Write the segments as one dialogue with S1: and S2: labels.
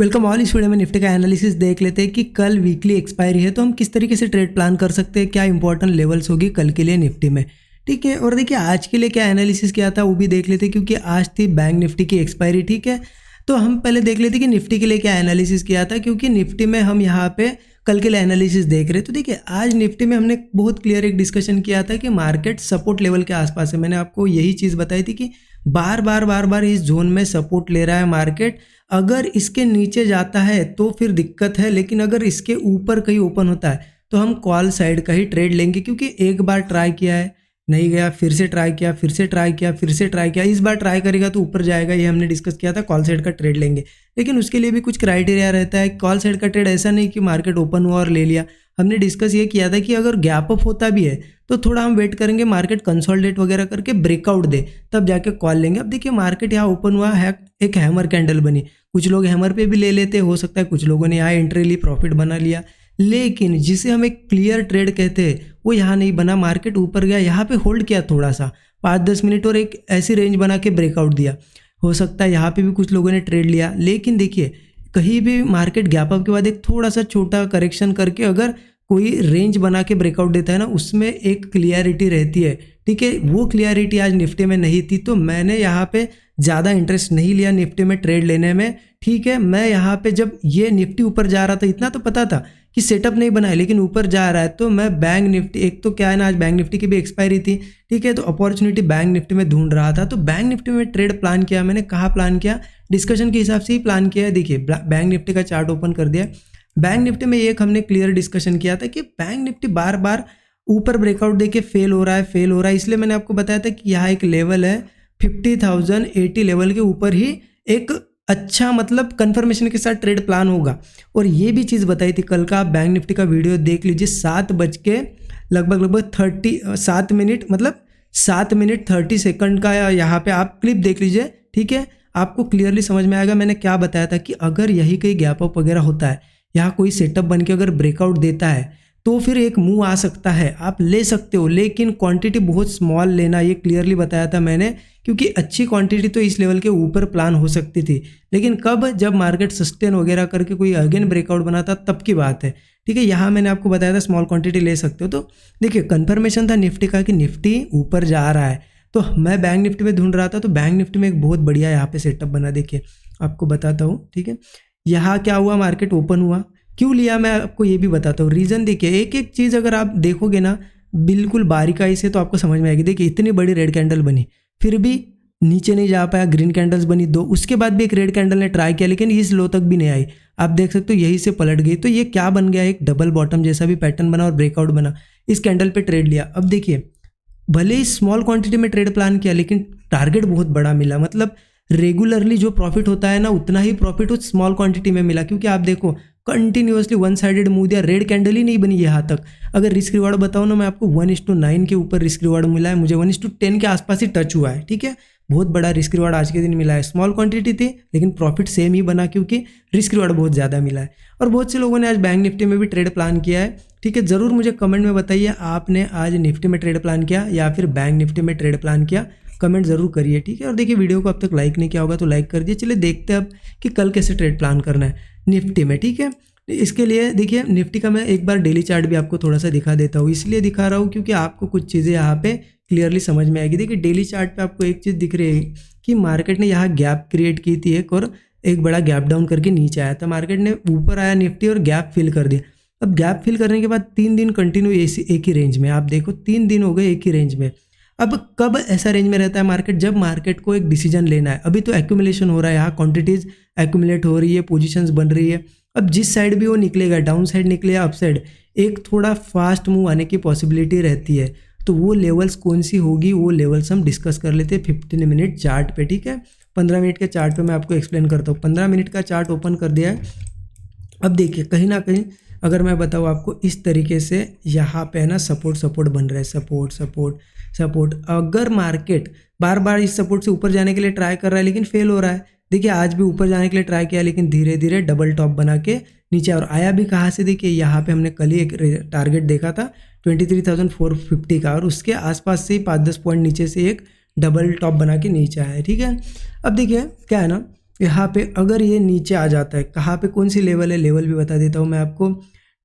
S1: Welcome all. इस video में Nifty का एनालिसिस देख लेते हैं कि कल वीकली एक्सपायरी है तो हम किस तरीके से ट्रेड प्लान कर सकते हैं, क्या इंपॉर्टेंट लेवल्स होगी कल के लिए निफ्टी में। ठीक है, और देखिए आज के लिए क्या एनालिसिस किया था वो भी देख लेते हैं क्योंकि आज थी बैंक निफ्टी की एक्सपायरी। ठीक है, तो हम पहले देख लेते कि निफ्टी के लिए क्या एनालिसिस किया था, क्योंकि निफ्टी में हम यहाँ पे कल के लिए एनालिसिस देख रहे। तो देखिए आज निफ्टी में हमने बहुत क्लियर एक डिस्कशन किया था कि मार्केट सपोर्ट लेवल के आसपास है। मैंने आपको यही चीज़ बताई थी कि बार बार इस जोन में सपोर्ट ले रहा है मार्केट। अगर इसके नीचे जाता है तो फिर दिक्कत है, लेकिन अगर इसके ऊपर कहीं ओपन होता है तो हम कॉल साइड का ही ट्रेड लेंगे, क्योंकि एक बार ट्राई किया है नहीं गया, फिर से ट्राई किया, फिर से ट्राई किया, फिर से ट्राई किया, इस बार ट्राई करेगा तो ऊपर जाएगा। ये हमने डिस्कस किया था, कॉल साइड का ट्रेड लेंगे। लेकिन उसके लिए भी कुछ क्राइटेरिया रहता है। कॉल साइड का ट्रेड ऐसा नहीं कि मार्केट ओपन हुआ और ले लिया। हमने डिस्कस ये किया था कि अगर गैप अप होता भी है तो थोड़ा हम वेट करेंगे, मार्केट कंसोलिडेट वगैरह करके ब्रेकआउट दे तब जाके कॉल लेंगे। अब देखिए मार्केट यहाँ ओपन हुआ है, एक हैमर कैंडल बनी, कुछ लोग हैमर पे भी ले लेते, हो सकता है कुछ लोगों ने यहाँ एंट्री ली, प्रॉफिट बना लिया। लेकिन जिसे हम एक क्लियर ट्रेड कहते हैं वो यहाँ नहीं बना। मार्केट ऊपर गया, यहाँ पे होल्ड किया थोड़ा सा 5-10 मिनट और एक ऐसी रेंज बना के ब्रेकआउट दिया। हो सकता है यहाँ पे भी कुछ लोगों ने ट्रेड लिया। लेकिन देखिए कहीं भी मार्केट गैप अप के बाद एक थोड़ा सा छोटा करेक्शन करके अगर कोई रेंज बना के ब्रेकआउट देता है ना, उसमें एक क्लियरिटी रहती है। ठीक है, वो क्लियरिटी आज निफ्टी में नहीं थी, तो मैंने यहाँ पे ज़्यादा इंटरेस्ट नहीं लिया निफ्टी में ट्रेड लेने में। ठीक है, मैं यहाँ पे जब ये निफ्टी ऊपर जा रहा था इतना तो पता था कि सेटअप नहीं बना है, लेकिन ऊपर जा रहा है तो मैं बैंक निफ्टी, एक तो क्या है ना आज बैंक निफ्टी की भी एक्सपायरी थी। ठीक है, तो अपॉर्चुनिटी बैंक निफ्टी में ढूंढ रहा था, तो बैंक निफ्टी में ट्रेड प्लान किया। मैंने कहाँ प्लान किया, डिस्कशन के हिसाब से ही प्लान किया है। देखिए बैंक निफ्टी का चार्ट ओपन कर दिया। बैंक निफ्टी में एक हमने क्लियर डिस्कशन किया था कि बैंक निफ्टी बार बार ऊपर ब्रेकआउट देके फेल हो रहा है, इसलिए मैंने आपको बताया था कि यहाँ एक लेवल है 50,080 लेवल के ऊपर ही एक अच्छा मतलब कंफर्मेशन के साथ ट्रेड प्लान होगा। और ये भी चीज़ बताई थी कल का, आप बैंक निफ्टी का वीडियो देख लीजिए, 7 बज के लगभग 7 मिनट मतलब 7 मिनट 30 सेकंड का यहाँ पे आप क्लिप देख लीजिए। ठीक है, आपको क्लियरली समझ में आएगा मैंने क्या बताया था कि अगर यही कहीं गैप अप वगैरह होता है, यहाँ कोई सेटअप बन के अगर ब्रेकआउट देता है तो फिर एक मूव आ सकता है, आप ले सकते हो, लेकिन क्वांटिटी बहुत स्मॉल लेना, ये क्लियरली बताया था मैंने। क्योंकि अच्छी क्वांटिटी तो इस लेवल के ऊपर प्लान हो सकती थी, लेकिन कब, जब मार्केट सस्टेन वगैरह करके कोई अगेन ब्रेकआउट बनाता तब की बात है। ठीक है, यहाँ मैंने आपको बताया था स्मॉल क्वांटिटी ले सकते हो। तो देखिए कन्फर्मेशन था निफ्टी का कि निफ्टी ऊपर जा रहा है, तो मैं बैंक निफ्टी में ढूंढ रहा था, तो बैंक निफ्टी में एक बहुत बढ़िया यहाँ पे सेटअप बना। देखिए आपको बताता हूँ। ठीक है, यहाँ क्या हुआ, मार्केट ओपन हुआ, क्यों लिया मैं आपको ये भी बताता हूँ रीज़न। देखिए एक एक चीज़ अगर आप देखोगे ना बिल्कुल बारीकाई से तो आपको समझ में आएगी। देखिए इतनी बड़ी रेड कैंडल बनी, फिर भी नीचे नहीं जा पाया, ग्रीन कैंडल्स बनी 2, उसके बाद भी एक रेड कैंडल ने ट्राई किया लेकिन इस लो तक भी नहीं आई। आप देख सकते हो यहीं से पलट गई, तो ये क्या बन गया, एक डबल बॉटम जैसा भी पैटर्न बना और ब्रेकआउट बना, इस कैंडल पे ट्रेड लिया। अब देखिए भले ही स्मॉल क्वांटिटी में ट्रेड प्लान किया लेकिन टारगेट बहुत बड़ा मिला। मतलब रेगुलरली जो प्रॉफिट होता है ना उतना ही प्रॉफिट उस स्मॉल क्वांटिटी में मिला, क्योंकि आप देखो कंटिन्यूअसली वन साइडेड मूव दिया, रेड कैंडल ही नहीं बनी यहाँ तक। अगर रिस्क रिवार्ड बताऊँ ना, मैं आपको 1:9 के ऊपर रिस्क रिवार्ड मिला है, मुझे 1:10 के आसपास ही टच हुआ है। ठीक है, बहुत बड़ा रिस्क रिवार्ड आज के दिन मिला है। स्मॉल क्वांटिटी थी लेकिन प्रॉफिट सेम ही बना, क्योंकि रिस्क रिवार्ड बहुत ज़्यादा मिला है। और बहुत से लोगों ने आज बैंक निफ्टी में भी ट्रेड प्लान किया है। ठीक है, ज़रूर मुझे कमेंट में बताइए आपने आज निफ्टी में ट्रेड प्लान किया या फिर बैंक निफ्टी में ट्रेड प्लान किया, कमेंट जरूर करिए। ठीक है, और देखिए वीडियो को अब तक लाइक नहीं किया होगा तो लाइक कर दिए। चलिए देखते हैं अब कि कल कैसे ट्रेड प्लान करना है निफ्टी में। ठीक है, इसके लिए देखिए निफ्टी का मैं एक बार डेली चार्ट भी आपको थोड़ा सा दिखा देता हूँ, इसलिए दिखा रहा हूँ क्योंकि आपको कुछ चीज़ें यहाँ पे क्लियरली समझ में आएगी। देखिए डेली चार्ट पे आपको एक चीज़ दिख रही है कि मार्केट ने यहाँ गैप क्रिएट की थी एक, और एक बड़ा गैप डाउन करके नीचे आया था। मार्केट ने ऊपर आया निफ्टी और गैप फिल कर दिया। अब गैप फिल करने के बाद 3 दिन कंटिन्यू एक ही रेंज में, आप देखो 3 दिन हो गए एक ही रेंज में। अब कब ऐसा रेंज में रहता है मार्केट, जब मार्केट को एक डिसीजन लेना है। अभी तो एक्यूमुलेशन हो रहा है, यहाँ क्वांटिटीज एक्यूमुलेट हो रही है, पोजीशंस बन रही है। अब जिस साइड भी वो निकलेगा, डाउन साइड निकले या अप साइड, एक थोड़ा फास्ट मूव आने की पॉसिबिलिटी रहती है। तो वो लेवल्स कौन सी होगी, वो लेवल्स हम डिस्कस कर लेते हैं 15 मिनट चार्ट पे। ठीक है, 15 मिनट के चार्ट पे मैं आपको एक्सप्लेन करता हूँ। 15 मिनट का चार्ट ओपन कर दिया है। अब देखिए कहीं ना कहीं अगर मैं बताऊँ आपको, इस तरीके से यहाँ पे है ना सपोर्ट बन रहा है, सपोर्ट। अगर मार्केट बार बार इस सपोर्ट से ऊपर जाने के लिए ट्राई कर रहा है लेकिन फेल हो रहा है, देखिए आज भी ऊपर जाने के लिए ट्राई किया लेकिन धीरे धीरे डबल टॉप बना के नीचे, और आया भी कहाँ से, देखिए यहाँ पे हमने कल ही एक टारगेट देखा था 23,450 का, और उसके आसपास से 5-10 पॉइंट नीचे से एक डबल टॉप बना के नीचे आया है। ठीक है, अब देखिए क्या है ना, यहाँ पे अगर ये नीचे आ जाता है, कहाँ पे कौन सी लेवल है, लेवल भी बता देता हूँ मैं आपको,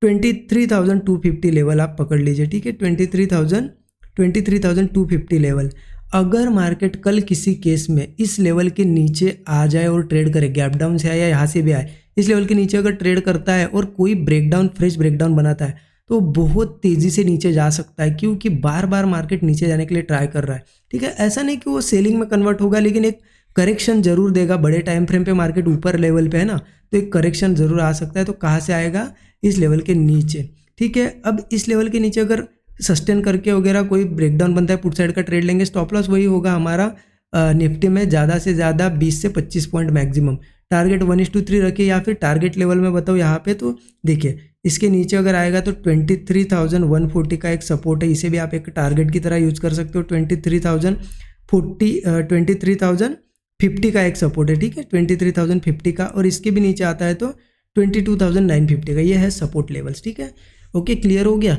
S1: 23,250 लेवल आप पकड़ लीजिए, ठीक है, 23,250 लेवल। अगर मार्केट कल किसी केस में इस लेवल के नीचे आ जाए और ट्रेड करे, गैप डाउन से आए या यहाँ से भी आए, इस लेवल के नीचे अगर ट्रेड करता है और कोई ब्रेकडाउन, फ्रेश ब्रेकडाउन बनाता है, तो बहुत तेज़ी से नीचे जा सकता है, क्योंकि बार बार मार्केट नीचे जाने के लिए ट्राई कर रहा है, ठीक है। ऐसा नहीं कि वो सेलिंग में कन्वर्ट होगा, लेकिन एक करेक्शन जरूर देगा। बड़े टाइम फ्रेम पे मार्केट ऊपर लेवल पे है ना, तो एक करेक्शन जरूर आ सकता है। तो कहाँ से आएगा, इस लेवल के नीचे, ठीक है। अब इस लेवल के नीचे अगर सस्टेन करके वगैरह कोई ब्रेकडाउन बनता है, पुट साइड का ट्रेड लेंगे, स्टॉप लॉस वही होगा हमारा निफ्टी में ज़्यादा से ज़्यादा 20 से 25 पॉइंट मैक्सिमम। टारगेट 1:3 रखिए, या फिर टारगेट लेवल में बताओ यहाँ पे, तो देखिए इसके नीचे अगर आएगा तो 23,140 का एक सपोर्ट है, इसे भी आप एक टारगेट की तरह यूज कर सकते हो। 23,050 का एक सपोर्ट है, ठीक है, 23,050 का, और इसके भी नीचे आता है तो 22,950 का, ये है सपोर्ट लेवल्स, ठीक है। ओके, क्लियर हो गया।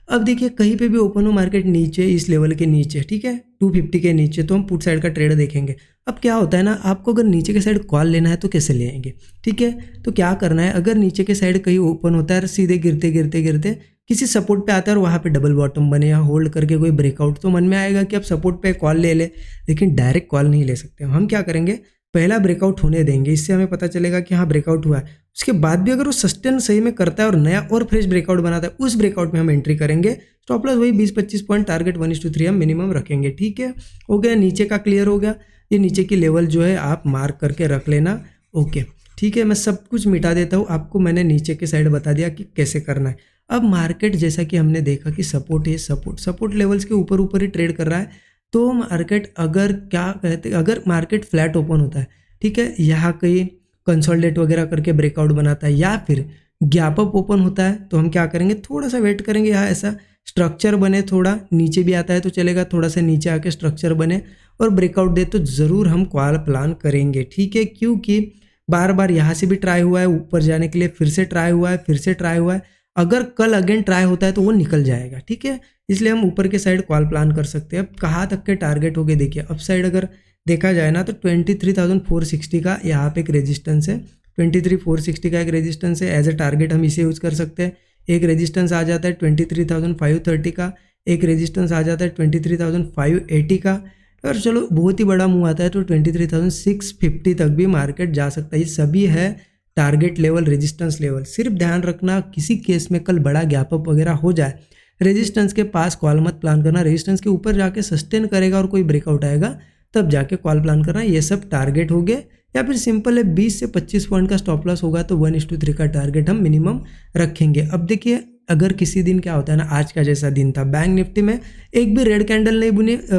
S1: अब देखिए कहीं पे भी ओपन हो मार्केट नीचे, इस लेवल के नीचे, ठीक है, 250 के नीचे, तो हम पुट साइड का ट्रेड देखेंगे। अब क्या होता है ना, आपको अगर नीचे के साइड कॉल लेना है तो कैसे लेंगे, ठीक है। तो क्या करना है, अगर नीचे के साइड कहीं ओपन होता है, सीधे गिरते गिरते गिरते किसी सपोर्ट पे आता है और वहाँ पे डबल बॉटम बने या होल्ड करके कोई ब्रेकआउट, तो मन में आएगा कि अब सपोर्ट पे कॉल ले ले, लेकिन डायरेक्ट कॉल नहीं ले सकते। हम क्या करेंगे, पहला ब्रेकआउट होने देंगे, इससे हमें पता चलेगा कि हाँ ब्रेकआउट हुआ है। उसके बाद भी अगर वो सस्टेन सही में करता है और नया और फ्रेश ब्रेकआउट बनाता है, उस ब्रेकआउट में हम एंट्री करेंगे। स्टॉप लॉस वही 20-25 पॉइंट, टारगेट 1:3 हम मिनिमम रखेंगे, ठीक है। हो गया, नीचे का क्लियर हो गया। ये नीचे की लेवल जो है आप मार्क करके रख लेना, ओके, ठीक है। मैं सब कुछ मिटा देता हूँ, आपको मैंने नीचे के साइड बता दिया कि कैसे करना है। अब मार्केट जैसा कि हमने देखा कि सपोर्ट है, सपोर्ट लेवल्स के ऊपर ऊपर ही ट्रेड कर रहा है, तो मार्केट अगर क्या कहते, अगर मार्केट फ्लैट ओपन होता है, ठीक है, यहाँ कहीं कंसोलिडेट वगैरह करके ब्रेकआउट बनाता है या फिर गैप अप ओपन होता है, तो हम क्या करेंगे, थोड़ा सा वेट करेंगे, यहाँ ऐसा स्ट्रक्चर बने, थोड़ा नीचे भी आता है तो चलेगा, थोड़ा सा नीचे आके स्ट्रक्चर बने और ब्रेकआउट दे, तो ज़रूर हम कॉल प्लान करेंगे, ठीक है। क्योंकि बार बार यहाँ से भी ट्राई हुआ है ऊपर जाने के लिए, फिर से ट्राई हुआ है, फिर से ट्राई हुआ है, अगर कल अगेन ट्राई होता है तो वो निकल जाएगा, ठीक है। इसलिए हम ऊपर के साइड कॉल प्लान कर सकते हैं। अब कहाँ तक के टारगेट हो गए, देखिए अप साइड अगर देखा जाए ना, तो 23,460 का यहाँ पे एक रेजिस्टेंस है, 23,460 का एक रेजिस्टेंस है, एज ए टारगेट हम इसे यूज कर सकते हैं। एक रेजिस्टेंस आ जाता है 23,530 का, एक रेजिस्टेंस आ जाता है 23,580 का, और चलो बहुत ही बड़ा मूव आता है तो 23,650 तक भी मार्केट जा सकता है। ये सभी है टारगेट लेवल, रेजिस्टेंस लेवल। सिर्फ ध्यान रखना, किसी केस में कल बड़ा गैप अप वगैरह हो जाए, रेजिस्टेंस के पास कॉल मत प्लान करना, रेजिस्टेंस के ऊपर जाके सस्टेन करेगा और कोई ब्रेकआउट आएगा तब जाके कॉल प्लान करना। ये सब टारगेट हो गए, या फिर सिंपल है 20 से 25 पॉइंट का स्टॉप लॉस होगा तो 1:3 का टारगेट हम मिनिमम रखेंगे। अब देखिए अगर किसी दिन क्या होता है ना, आज का जैसा दिन था, बैंक निफ्टी में एक भी रेड कैंडल नहीं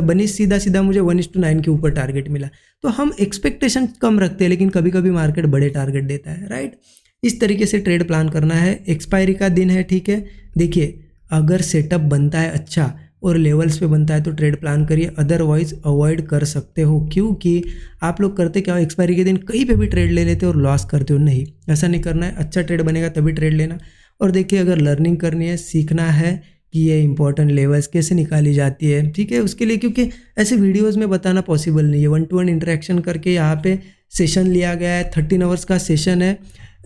S1: बनी, सीधा सीधा मुझे 1:9 के ऊपर टारगेट मिला, तो हम एक्सपेक्टेशन कम रखते हैं, लेकिन कभी कभी मार्केट बड़े टारगेट देता है, राइट। इस तरीके से ट्रेड प्लान करना है। एक्सपायरी का दिन है, ठीक है। देखिए अगर सेटअप बनता है अच्छा और लेवल्स पे बनता है तो ट्रेड प्लान करिए, अदरवाइज अवॉइड कर सकते हो। क्योंकि आप लोग करते क्या हो, एक्सपायरी के दिन कहीं पे भी ट्रेड ले लेते हो और लॉस करते हो। नहीं, ऐसा नहीं करना है, अच्छा ट्रेड बनेगा तभी ट्रेड लेना। और देखिए अगर लर्निंग करनी है, सीखना है कि ये इंपॉर्टेंट लेवल्स कैसे निकाली जाती है, ठीक है, उसके लिए, क्योंकि ऐसे वीडियोज़ में बताना पॉसिबल नहीं है। 1-to-1 इंटरेक्शन करके यहाँ पे सेशन लिया गया है, 13 आवर्स का सेशन है,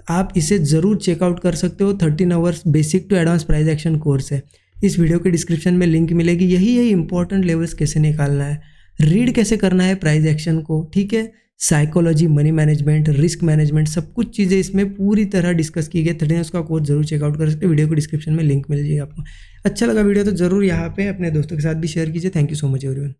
S1: आप इसे ज़रूर चेकआउट कर सकते हो। 13 hours basic to advance price action course है, इस वीडियो के डिस्क्रिप्शन में लिंक मिलेगी। यही है इंपॉर्टेंट लेवल्स कैसे निकालना है, रीड कैसे करना है प्राइस एक्शन को, ठीक है, psychology, money management, risk management, सब कुछ चीज़ें इसमें पूरी तरह डिस्कस की गई। 13 उसका कोर्स जरूर चेकआउट कर सकते हैं, वीडियो को डिस्क्रिप्शन में लिंक मिल जाएगी आपको। अच्छा लगा वीडियो तो जरूर यहाँ पे अपने दोस्तों के साथ भी शेयर कीजिए। Thank you so much everyone.